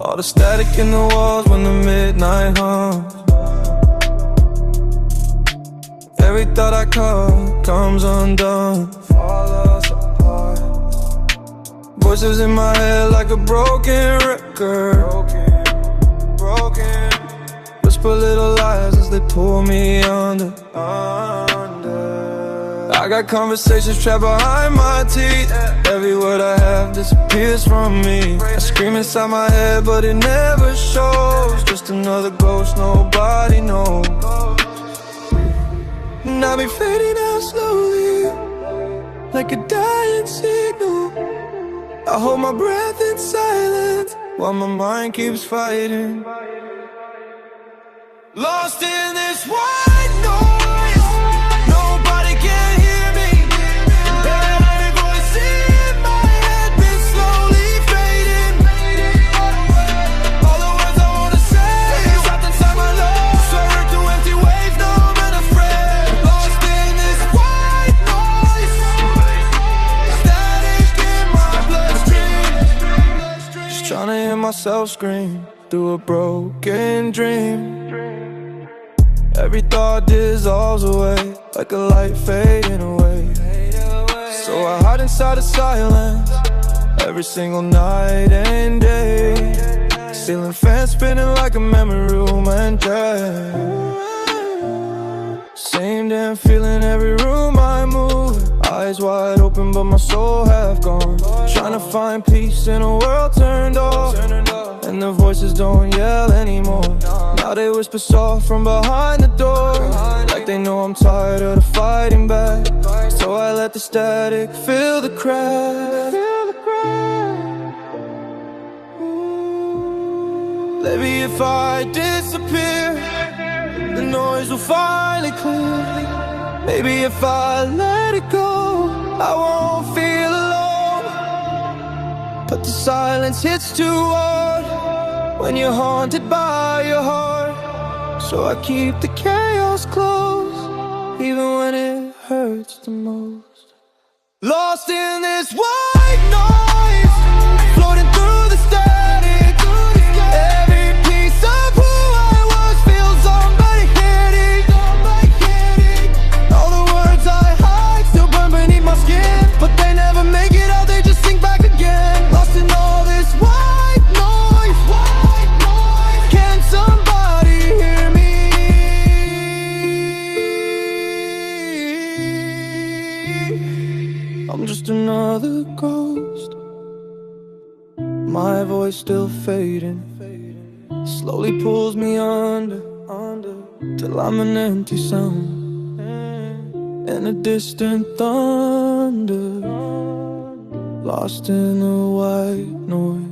All the static in the walls when the midnight hums. Every thought I caught comes undone. Fall us apart. Voices in my head like a broken record. Broken. Whisper little lies as they pull me under. I got conversations trapped behind my teeth. Every word I have disappears from me. I scream inside my head but it never shows. Just another ghost nobody knows. And I'll be fading out slowly, like a dying signal. I hold my breath in silence while my mind keeps fighting. Lost in this white noise, nobody can hear me. Every voice in my head been slowly fading. All the words I wanna say trapped inside my lungs, swirling through empty waves, numb and afraid. Lost in this white noise, static in my bloodstream. Just trying to hear myself scream through a broken dream. Every thought dissolves away like a light fading away. So I hide inside the silence every single night and day. Ceiling fan spinning like a memory room and day. Same damn feeling every room I move. Eyes wide open but my soul half gone. Trying to find peace in a world turned off. And the voices don't yell anymore. Now they whisper soft from behind the door, like they know I'm tired of the fighting back. So I let the static fill the cracks. Maybe if I disappear, the noise will finally clear. Maybe if I let it go, I won't feel alone. But the silence hits too hard when you're haunted by your heart. So I keep the chaos close, even when it hurts the most. Lost in this white noise, floating through the static. Every piece of who I was feels somebody hitting. All the words I hide still burn beneath my skin, but they never make it out, they just sink back again. Lost in all this white noise. Can somebody hear me? I'm just another ghost, my voice still fading. Slowly pulls me under, till I'm an empty sound and a distant thunder. Lost in the white noise.